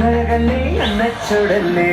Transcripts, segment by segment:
എന്നഴകല്ലേ എന്നെ ചുടല്ലേ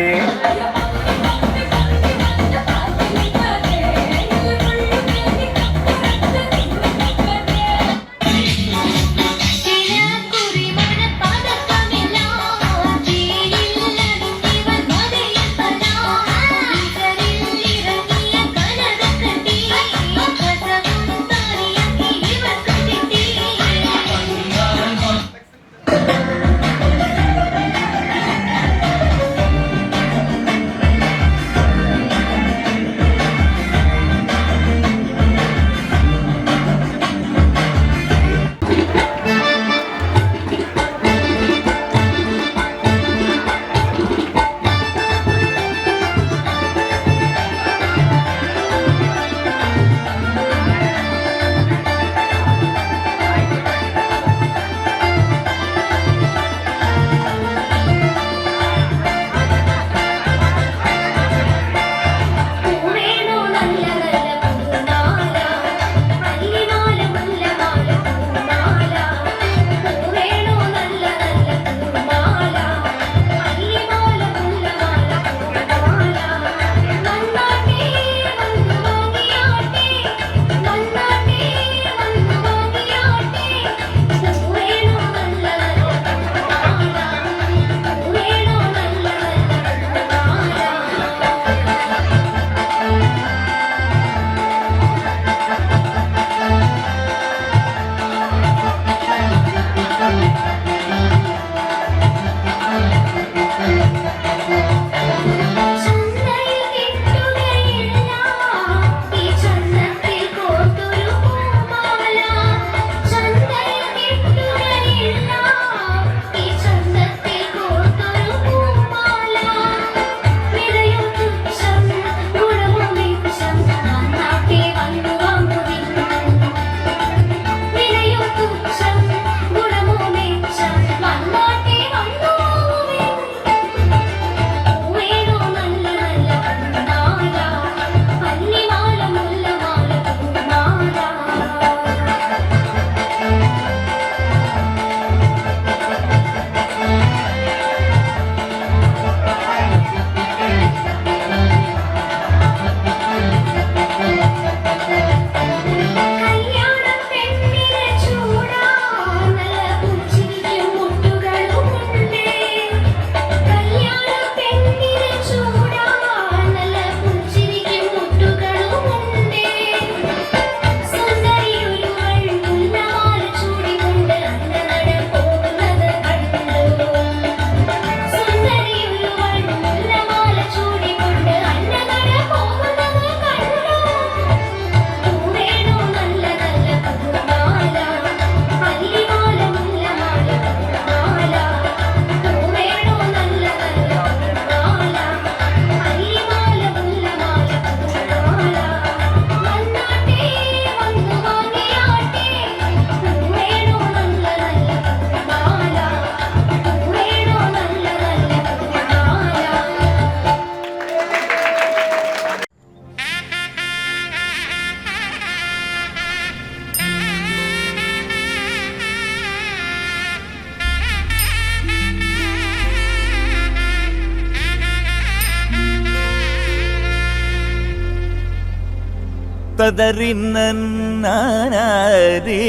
തദറിന്നനാരേ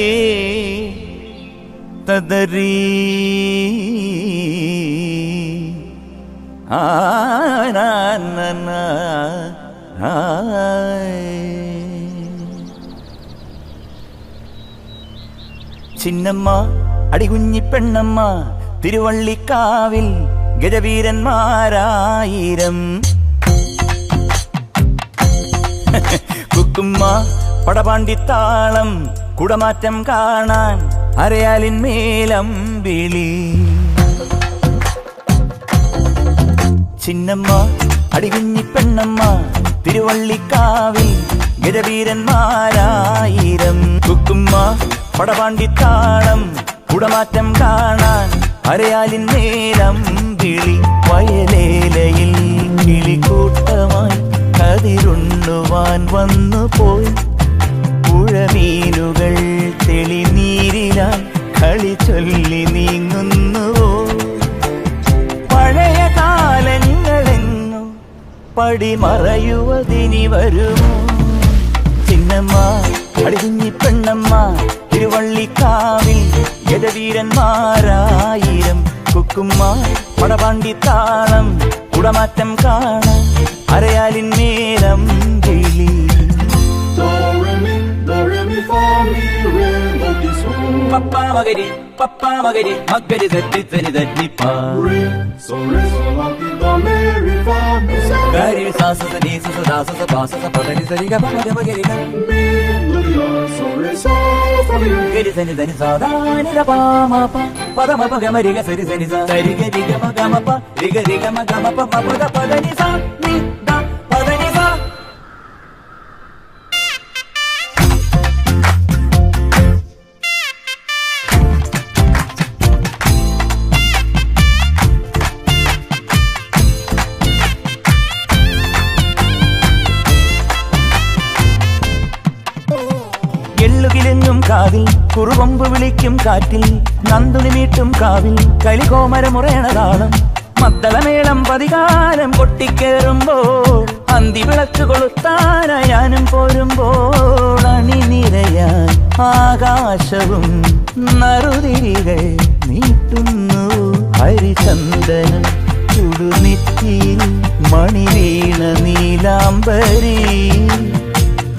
തദരീ ആനന ചിന്നമ്മ അടികുഞ്ഞി പെണ്ണമ്മ തിരുവള്ളിക്കാവിൽ ഗജവീരന്മാരായിരം കുക്കുമ്മ പടപാണ്ടിത്താളം കുടമാറ്റം കാണാൻ അരയാലിന്മേലമ്പിളി ചിന്നമ്മ അടികുഞ്ഞി പെണ്ണമ്മ തിരുവള്ളിക്കാവിൽ ഗജവീരന്മാരായിരം കുക്കുമ്മ പടപാണ്ടിത്താളം കുടമാറ്റം കാണാൻ അരയാലിന്മേലമ്പിളി വയലേലയിൽ കിളിക്കൂട്ടമായി കതിരുണ്ണുവാൻ വന്നുപോയി പുഴമീനുകൾ തെളിനീരിലായി കളി ചൊല്ലി നീങ്ങുന്നുവോ പടിമറയുവതിനി വരുമോ ചിന്നമ്മ അടികുഞ്ഞി പെണ്ണമ്മ തിരുവള്ളിക്കാവിൽ ഗജവീരന്മാരായിരം കുക്കുമ്മ പടപാണ്ടി താളം കുടമാറ്റം കാണാൻ അരയാലിൻ നേരം കിളി പപ്പാ മകരി മകരി തട്ടി തനി തട്ടിപ്പാ ഗരി സാസ നീ സസ ദാസ സ പാസ സ പദനി സരി ഗ മഗ മഗരി ഗരി സനി ധനി സാദാ നി ര പ മ പ പദ മ പ ഗ മ രി ഗ സരി സനി സ സരി ഗ രി ഗ മ ഗ മ പ രി ഗ മ ഗ മ പ മ പ ദ പദ നി സ നി ദ പദ നി സ എള്ളുകിലെങ്ങും കാവിൽ കുറുവമ്പ് വിളിക്കും കാറ്റിൽ നന്ദുണി മീട്ടും കാവിൽ കലികോമരമുറയണതാളം മദ്ദളമേളം പതികാലം കൊട്ടിക്കേറുമ്പോൾ അന്തി വിളക്ക് കൊളുത്താനായാനും പോരുമ്പോൾ അണിനിരയാൻ ആകാശവും നറുതിരികൾ നീട്ടുന്നു ഹരിചന്ദനം ചുടുനെറ്റിയിൽ മണിവീണ നീലാംബരി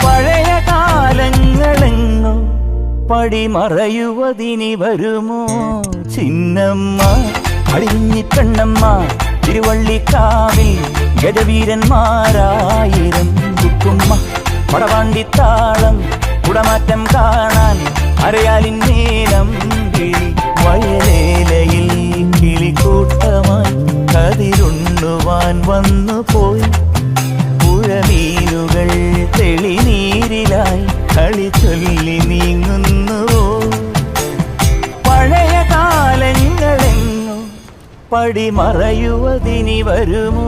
പഴയ കാലങ്ങളെങ്ങോ പടിമറയുവതിനി വരുമോ ചിന്നമ്മ അടിഞ്ഞി പെണ്ണമ്മ തിരുവള്ളിക്കാവിൽ ഗജവീരന്മാരായിരം കുക്കുമ്മ പടവാണ്ടി താളം കുടമാറ്റം കാണാൻ അരയാലിൻ നീലം കിളി വയലേലയിൽ കിളിക്കൂട്ടമായി കതിരുണ്ണുവാൻ വന്നു പോയി പുഴമീനുകൾ തെളിനീരിലായി കളി ചൊല്ലി നീങ്ങുന്നു പഴയ കാലങ്ങളെങ്ങോ പടിമറയുവതിനി വരുമോ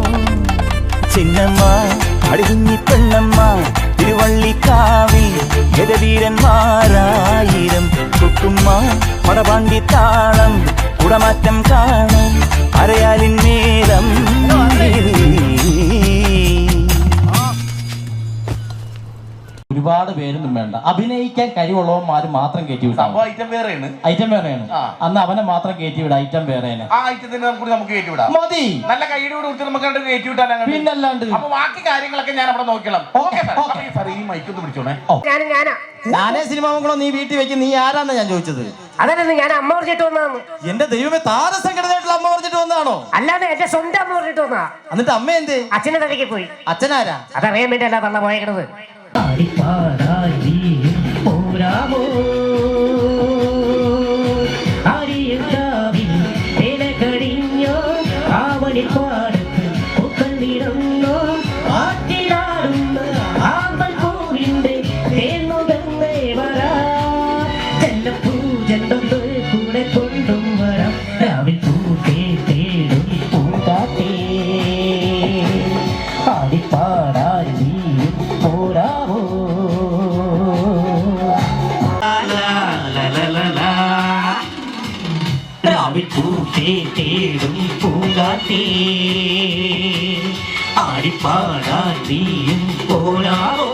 ചിന്നമ്മ അടികുഞ്ഞി പെണ്ണമ്മ തിരുവള്ളിക്കാവിൽ ഗജവീരന്മാരായിരം കുക്കുമ്മ പടപാണ്ടി താളം കുടമാറ്റം കാണാൻ അരയാലിൻ നേരം ഒരുപാട് പേരൊന്നും വേണ്ട, അഭിനയിക്കാൻ കഴിവുള്ളവന്മാര് മാത്രം കയറ്റി വിട്ടാൽ ഐറ്റം വേറെയാണ്. അന്ന് അവനെ മാത്രം കയറ്റി വിടാം, ഐറ്റം വേറെയാണ്. ആ ഐറ്റത്തിന് നമുക്ക് കയറ്റി വിടാം, മതി. നല്ല കൈയുടെ കൊടുത്ത് നമുക്ക് കയറ്റി വിട്ടാൽ പിന്നല്ലാണ്ട്. അപ്പൊ ബാക്കി കാര്യങ്ങളൊക്കെ ഞാൻ അവിടെ നോക്കണം. ഈ മൈക്കൊന്ന് പിടിച്ചോണേ. ഞാനേ സിനിമാമംഗളം നീ വീട്ടിൽ വെക്കും. നീ ആരാന്നാ ഞാൻ ചോദിച്ചത്? അതന്നെ, ഞാൻ അമ്മ പറഞ്ഞിട്ട് വന്നതാണ്. എന്റെ ദൈവമേ, താരസംഘടനയായിട്ടുള്ള അമ്മ പറഞ്ഞിട്ട് വന്നതാണോ? അല്ലാതെ എന്റെ സ്വന്തം അമ്മ പറഞ്ഞിട്ട് വന്നാ. എന്നിട്ട് അമ്മ എന്തേ? അച്ഛനെ തടിക്ക് പോയി. അച്ഛനാരാ? അതറിയാൻ വേണ്ടി അല്ല തള്ള പോയത്. തേടും പൂങ്കാറ്റേ ആടിപ്പാടാൻ നീയും പോരാമോ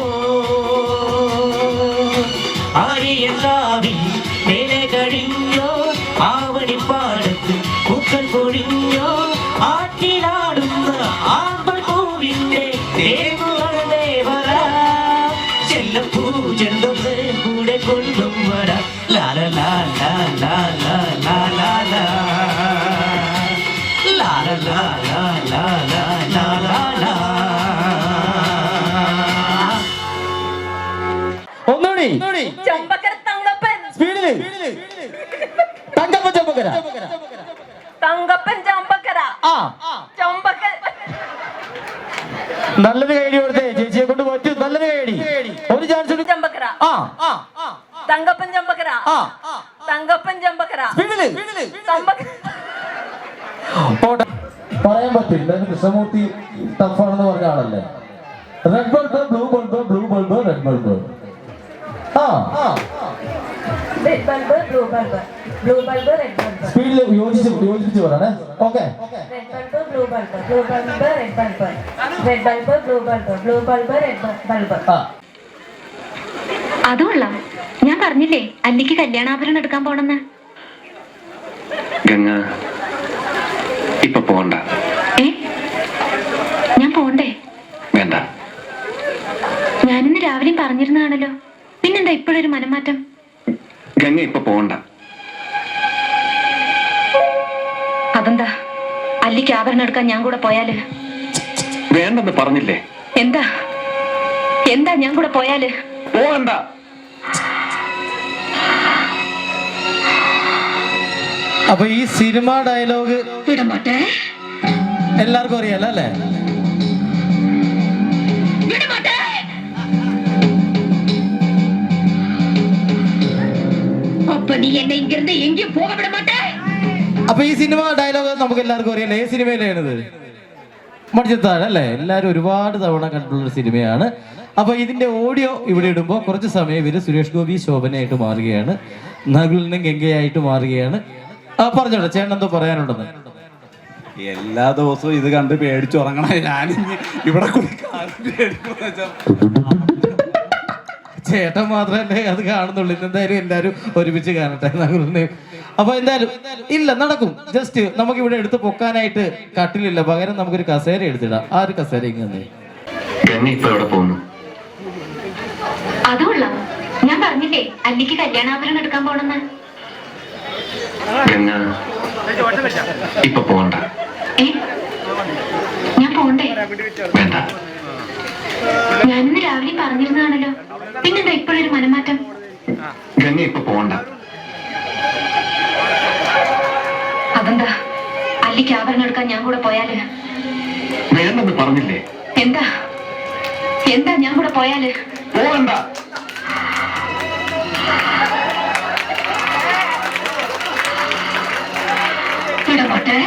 ആടിയെല്ലാവിൽ മേലെ കഴിഞ്ഞോ ആവണിപ്പാടത്ത് പൂക്കൾ പൊഴിഞ്ഞോ ആട്ടിലാടുന്ന ആമ്പൽ പൂവിന്റെ തേങ്ങുകളെ വരാ ചെല്ലപ്പൂ ചെണ്ടൊന്ന് കൂടെ കൊണ്ടും വരാ ലാല ലാല ലാല ലാല ഒന്നുകൂടി ചമ്പക്കര തങ്കപ്പൻ സ്പീഡില്. തങ്കപ്പൻ ചമ്പക്കര, തങ്കപ്പൻ ചമ്പക്കര. ചമ്പക്കര നല്ലൊരു കൈഡി കൊടുത്തേ, ചേച്ചിയെ കൊണ്ട് പറ്റും. നല്ലൊരു കൈഡി, ഒരു ചാൻസ്. ചമ്പക്കര, തങ്കപ്പൻ ചമ്പക്കര, തങ്കപ്പൻ ചമ്പക്കര. പറയാൻ പറ്റില്ല. കൃഷ്ണമൂർത്തി ടഫാണെന്ന് പറഞ്ഞ ആളല്ലേ. Red bulb, blue bulb, blue bulb, red bulb. Red bulb, blue bulb. Blue bulb red bulb സ്പീഡിൽ യോജിച്ച് പറയണേ. Okay. Red bulb blue bulb blue bulb red bulb red bulb blue bulb blue bulb red bulb. അതുകൊള്ള ഞാൻ പറഞ്ഞില്ലേ അല്ലിക്ക് കല്യാണാഭരണം എടുക്കാൻ പോണെന്ന്. ഗംഗ ഇപ്പൊ പോണ്ട. ഞാൻ പോണ്ടേ? വേണ്ട. ഞാനിന്ന് രാവിലെയും പറഞ്ഞിരുന്നാണല്ലോ, പിന്നെന്താ ഇപ്പോഴൊരു മനംമാറ്റം? ഗംഗ ഇപ്പൊ പോണ്ട. അതെന്താ? അല്ലിക്ക് ആഭരണം എടുക്കാൻ ഞാൻ കൂടെ പോയാല്? വേണ്ടെന്ന് പറഞ്ഞില്ലേ? എന്താ എന്താ ഞാൻ കൂടെ പോയാല്? പോകണ്ട. അപ്പൊ ഈ സിനിമ ഡയലോഗ് എല്ലാവർക്കും അറിയാലോ അല്ലേ? അപ്പൊ ഈ സിനിമ ഡയലോഗ് നമുക്ക് എല്ലാവർക്കും അറിയാലോ. ഏത് സിനിമയിലാണത്? മണിച്ചിത്താഴ് അല്ലേ? എല്ലാവരും ഒരുപാട് തവണ കണ്ടിട്ടുള്ള സിനിമയാണ്. അപ്പൊ ഇതിന്റെ ഓഡിയോ ഇവിടെ ഇടുമ്പോൾ കുറച്ച് സമയം ഇവര് സുരേഷ് ഗോപി ശോഭനയായിട്ട് മാറുകയാണ്, നകുലിനും ഗംഗയായിട്ട് മാറുകയാണ്. പറഞ്ഞോട്ടെ, ചേട്ടൻ എന്തോ പറയാനുണ്ടെന്ന്. എല്ലാ ദിവസവും ഇത് കണ്ട് പേടിച്ചുറങ്ങണ ഞാൻ ഇവിടെ ചേട്ടൻ മാത്രമല്ലേ അത് കാണുന്നുള്ളൂ. എന്തായാലും എല്ലാവരും ഒരുമിച്ച് കാണട്ടെ നകുലിനെ. അപ്പൊ എന്തായാലും ഇല്ല നടക്കും. ജസ്റ്റ് നമുക്ക് ഇവിടെ എടുത്ത് പൊക്കാനായിട്ട് കട്ടിലില്ല, പകരം നമുക്കൊരു കസേര എടുത്തിടാം. ആ ഒരു കസേര ഇങ്ങനെ. അതുകൊള്ള ഞാൻ പറഞ്ഞില്ലേ അല്ലിക്ക് കല്യാണാഭരണം എടുക്കാൻ പോണെന്ന്. ഇപ്പൊ പോണ്ട. ഞാൻ പോണ്ടേ? വേണ്ട. ഞാനിന്ന് രാവിലെയും പറഞ്ഞിരുന്നാണല്ലോ, പിന്നെന്താ ഇപ്പോഴൊരു മനംമാറ്റം? ഗംഗ ഇപ്പൊ പോണ്ട. അതെന്താ? അല്ലിക്ക് ആഭരണം എടുക്കാൻ ഞാൻ കൂടെ പോയാല്? വേണ്ടെന്ന് പറഞ്ഞില്ലേ? എന്താ എന്താ ഞാൻ കൂടെ പോയാല്? പോകണ്ട. വിടമാട്ടെ.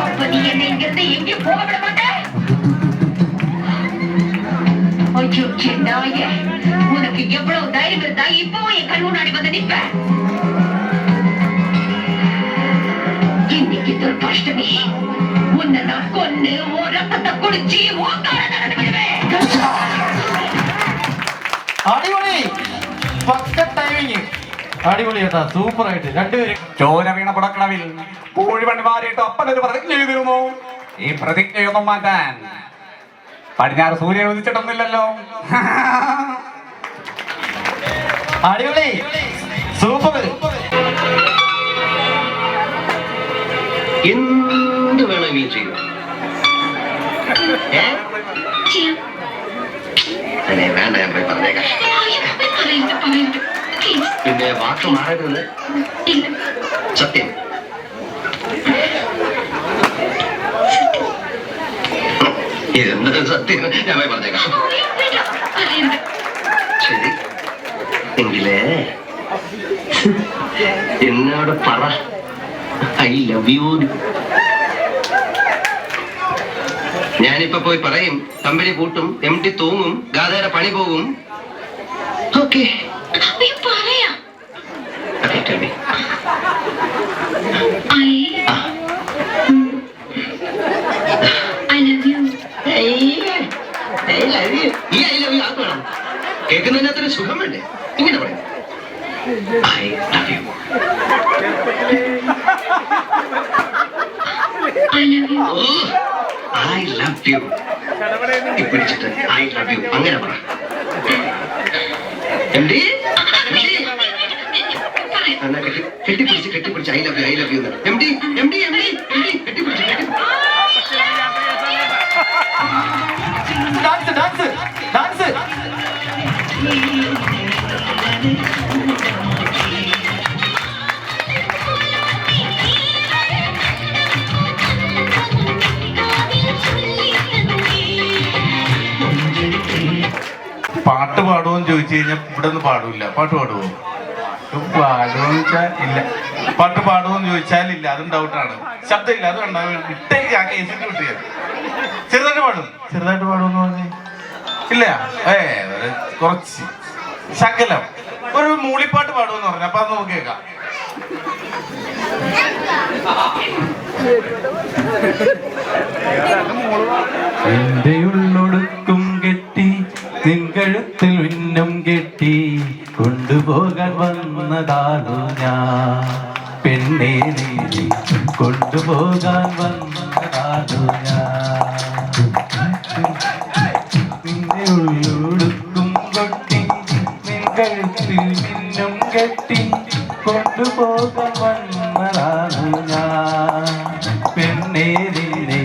அப்ப நீ என்னை இங்கிருந்து எங்கேயும் போக விட மாட்டே? ஐயோ நாயே, உனக்கு எவ்வளவு தைரியம் இருந்தா இப்பவும் என் கண் முன்னாடி வந்து நிப்ப? இன்னைக்கு துர்பாஷ்டமி, உன்னை நான் கொன்னு உன் ரத்தத்தை குடிச்சு உன் கால நடந்து விடுவேன். അടിപൊളി, പക്ക ടൈമിങ്. അടിപൊളി കേട്ടാ, സൂപ്പർ ആയിട്ട് രണ്ടുപേരും. ചോര വീണ പുടക്കളവിൽ പൂഴിവണ്ടി മാറിയിട്ട് അപ്പനൊരു പ്രതിജ്ഞ ചെയ്തിരുന്നു. ഈ പ്രതിജ്ഞയൊന്നും മാറ്റാൻ പടിഞ്ഞാറ് സൂര്യൻ ഉദിച്ചിട്ടൊന്നുമില്ലല്ലോ. അടിപൊളി, സൂപ്പർ. എന്ത് വേണമെങ്കിലും ചെയ്യും. വേണ്ട, ഞാൻ പോയി പറഞ്ഞേക്കാം. പിന്നെ വാക്ക് മാറരുത്. സത്യം. ഇതെന്ത് സത്യം? ഞാൻ പോയി പറഞ്ഞേക്കാം. ശരി എങ്കിലേ എന്നോട് പറ, ഐ ലവ് യു. ഞാനിപ്പോ പോയി പറയും, കമ്പനി പൂട്ടും, MD തൂങ്ങും, ഗാഥയുടെ പണി പോകും. ഓക്കെ പറയാ. കേൾക്കുന്നതിനകത്തൊരു സുഖം വേണ്ടേ? ഇങ്ങനെ പറയും, I love you. I love you പിടിച്ചിട്ട് ഐ ലവ് യു അങ്ങനെ പറ. കെട്ടിപ്പിടിച്ച് I love you, I love you. MD കെട്ടിപ്പിടിച്ച് ഡാൻസ് ഡാൻസ് ഡാൻസ്. പാട്ട് പാടുമോന്ന് ചോദിച്ചു കഴിഞ്ഞാൽ ഇവിടെ ഒന്നും പാടൂല. പാട്ട് പാടുവോ? പാടുമെന്ന് ചോദിച്ചാൽ ഇല്ല. പാട്ട് പാടുമെന്ന് ചോദിച്ചാൽ ഇല്ല, അതും ഡൗട്ടാണ്. ശബ്ദമില്ല, അത് ഉണ്ടാവും. ഇട്ടേക്ക് ആ കേസിട്ട് വിട്ടിയ ചെറുതായിട്ട് പാടുമെന്ന് പറഞ്ഞേ ഇല്ല. കുറച്ച് ശകലം ഒരു മൂളിപ്പാട്ട് പാടുമെന്ന് പറഞ്ഞു. അപ്പൊ അത് നമുക്ക് കേൾക്കാം. എന്റെ ഉള്ളൊടുക്കും കെട്ടി നിൻ കഴുത്തിൽ മിന്നും കെട്ടി കൊണ്ടുപോകാൻ വന്നതാണു ഞാൻ പെണ്ണേ നീ കൊണ്ടുപോകാൻ വന്നതാണു ഞാൻ നിന്റെ ഉള്ളൊടുക്കും കൊട്ടി നിൻ കഴുത്തിൽ മിന്നും കെട്ടി കൊണ്ടുപോകാൻ വന്നതാണു ഞാൻ പെണ്ണേ നിന്നെ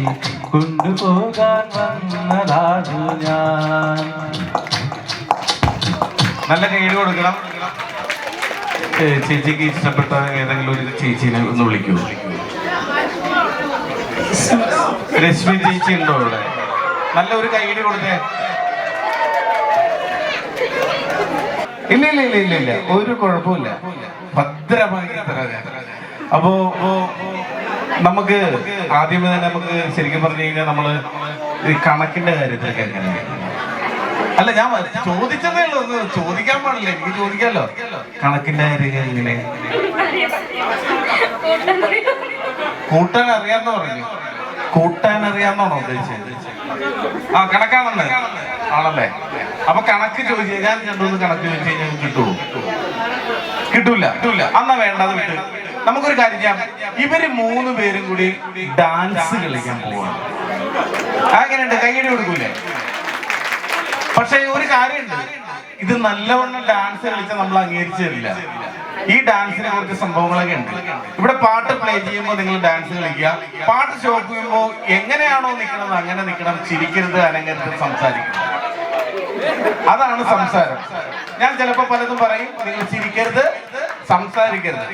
കൊണ്ടുപോകാൻ വന്നതാണു ഞാൻ. നല്ല കയ്യിൽ കൊടുക്കണം. ചേച്ചിക്ക് ഇഷ്ടപ്പെട്ട ഏതെങ്കിലും ഒരു ചേച്ചീനെ ഒന്ന് വിളിക്കൂ. രശ്മി ചേച്ചി ഉണ്ടോ ഇവിടെ? നല്ല ഒരു കൈയ്യടി കൊടുത്തേ. ഇല്ല, ഒരു കുഴപ്പമില്ല. ഭദ്രമായി തരാം. അപ്പോ നമുക്ക് ആദ്യമേ തന്നെ നമുക്ക് ശരിക്കും പറഞ്ഞു കഴിഞ്ഞാൽ നമ്മള് ഈ കണക്കിന്റെ കാര്യത്തിലൊക്കെ എങ്ങനെയാണ്? അല്ല, ഞാൻ ചോദിച്ചതേ ഉള്ളൂ, ഒന്ന് ചോദിക്കാൻ പാടില്ല. എനിക്ക് ചോദിക്കാമല്ലോ. കണക്കിന്റെ കാര്യം എങ്ങനെ? കൂട്ടാൻ അറിയാന്ന് പറഞ്ഞു. കൂട്ടാൻ അറിയാന്നാണോ ഉദ്ദേശിച്ചത്? ആ, കണക്കാണെന്ന് ആണല്ലേ? അപ്പൊ കണക്ക് ചോദിച്ചു ഞാൻ രണ്ടു കണക്ക് ചോദിച്ചു കഴിഞ്ഞാൽ കിട്ടൂല. അന്നാ വേണ്ടത് വിട്ട് നമുക്കൊരു കാര്യം ചെയ്യാം. ഇവര് 3 പേരും കൂടി ഡാൻസ് കളിക്കാൻ പോവാണ്. അങ്ങനെയുണ്ട്, കയ്യടി കൊടുക്കൂലേ? പക്ഷെ ഒരു കാര്യമുണ്ട്, ഇത് നല്ലവണ്ണം ഡാൻസ് കളിച്ചാൽ നമ്മൾ അംഗീകരിച്ചു തരില്ല. ഈ ഡാൻസിനെ കുറച്ച് സംഭവങ്ങളൊക്കെ ഉണ്ട്. ഇവിടെ പാട്ട് പ്ലേ ചെയ്യുമ്പോൾ നിങ്ങൾ ഡാൻസ് കളിക്കുക. പാട്ട് സ്റ്റോപ്പ് ചെയ്യുമ്പോൾ എങ്ങനെയാണോ നിൽക്കുന്നത് അങ്ങനെ നിൽക്കണം. ചിരിക്കരുത്, അനങ്ങരുത്, സംസാരിക്കണം. അതാണ് സംസാരം. ഞാൻ ചിലപ്പോ പലതും പറയും, നിങ്ങൾ ചിരിക്കരുത്, സംസാരിക്കരുത്.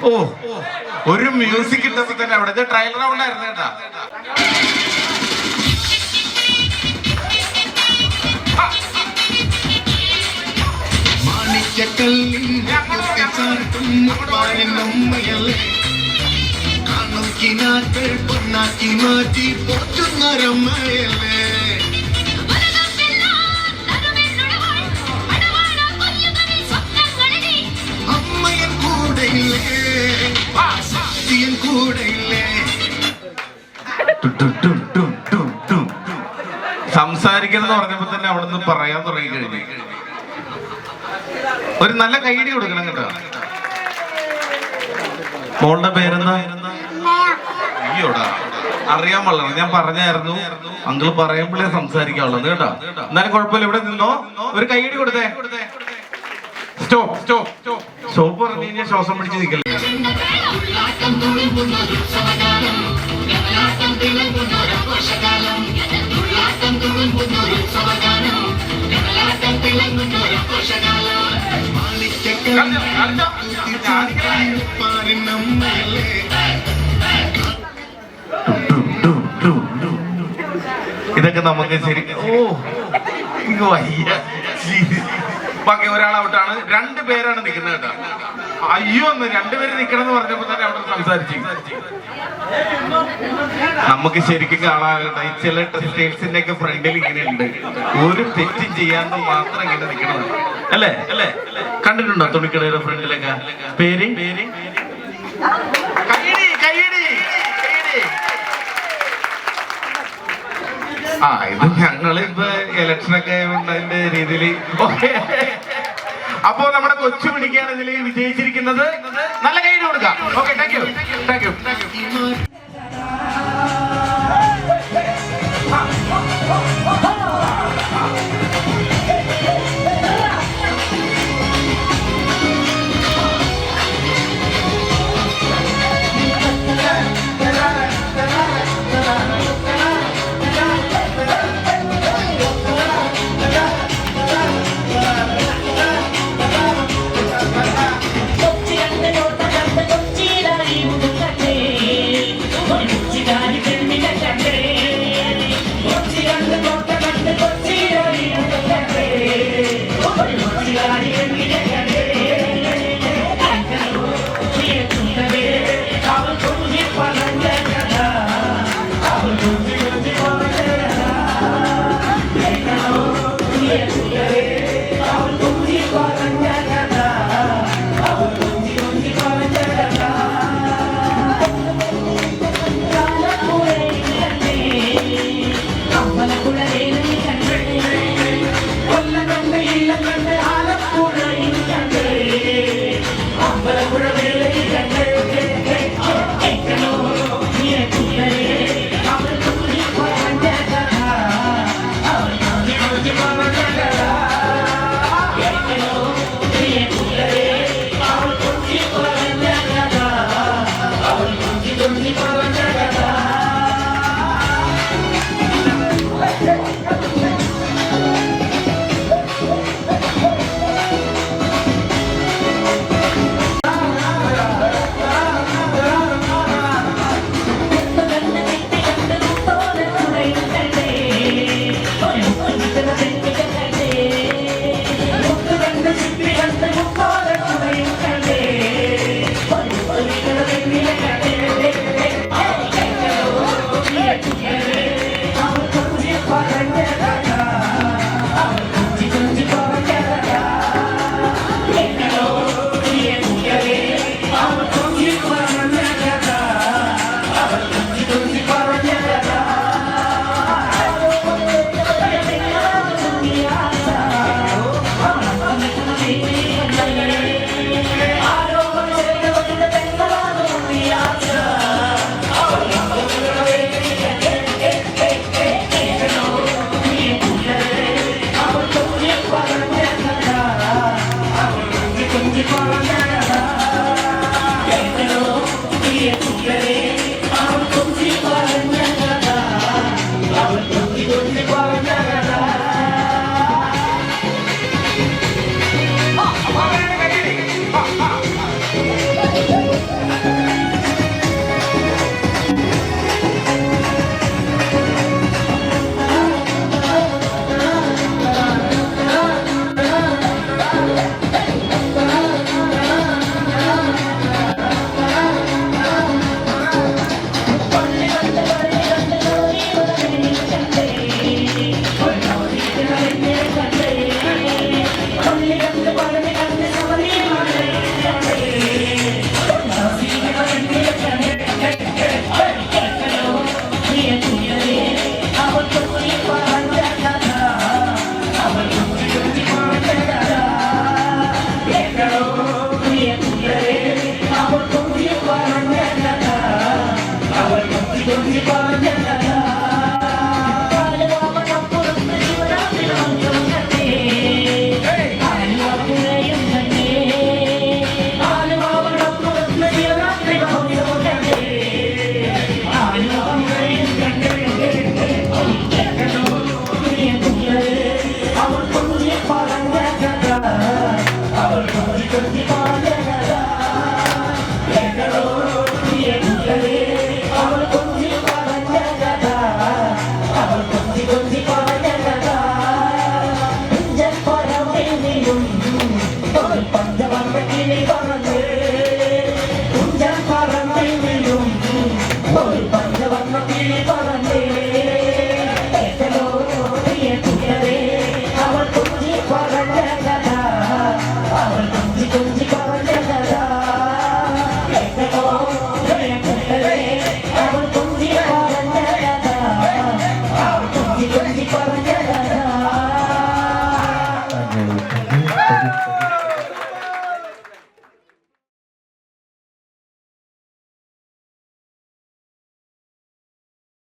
ഓ, ഒരു മ്യൂസിക് ഇട്ടപ്പോ തന്നെ അവിടെ ട്രയൽ റൗണ്ട് ആയിരുന്നു കേട്ടാ. സംസാരിക്കണം പറഞ്ഞപ്പോ തന്നെ അവിടെ നിന്ന് പറയാൻ തുടങ്ങി കഴിഞ്ഞു. ഒരു നല്ല കൈയടി കൊടുക്കണം കേട്ടോ. മോളുടെ പേരെന്താ? അയ്യോടാ, അറിയാൻ പാടില്ല. ഞാൻ പറഞ്ഞായിരുന്നു അങ്കിള് പറയുമ്പോഴേ സംസാരിക്കാവുള്ളത് കേട്ടോ. എന്നാലും കുഴപ്പമില്ല, ഇവിടെ നിന്നോ. ഒരു കൈയടി കൊടുത്തേ. സ്റ്റോപ്പ് പറഞ്ഞു കഴിഞ്ഞാൽ ശ്വാസം പിടിച്ച് നിൽക്കല്ലേ. ഇതൊക്കെ നമുക്ക് ശരിക്കും ബാക്കി ഒരാളവിട്ടാണ്. 2 പേരാണ് നിൽക്കുന്നത് കേട്ടോ. അയ്യോ, ഒന്ന് 2 പേര് നിൽക്കണം എന്ന് പറഞ്ഞപ്പോ തന്നെ അവിടെ സംസാരിച്ചു. നമുക്ക് ശരിക്കും കാണാറുണ്ട് ഈ ചില ടെക്സ്റ്റൈൽസിന്റെ ഒക്കെ ഫ്രണ്ടിൽ ഇങ്ങനെ ഉണ്ട്, ഒരു തെറ്റും ചെയ്യാണ്ട് മാത്രം ഇങ്ങനെ നിൽക്കണത് അല്ലേ? കണ്ടിട്ടുണ്ടോ തുണിക്കടയുടെ ഫ്രണ്ടിലൊക്കെ? പേര് ഇത് ഞങ്ങള് ഇപ്പൊ ഇലക്ഷനൊക്കെ അതിന്റെ രീതിയിൽ. അപ്പോ നമ്മുടെ കൊച്ചു പിടിക്കാണ് ഇതിൽ വിജയിച്ചിരിക്കുന്നത്. നല്ല കൈയ്യടി കൊടുക്കാം. Okay, thank you.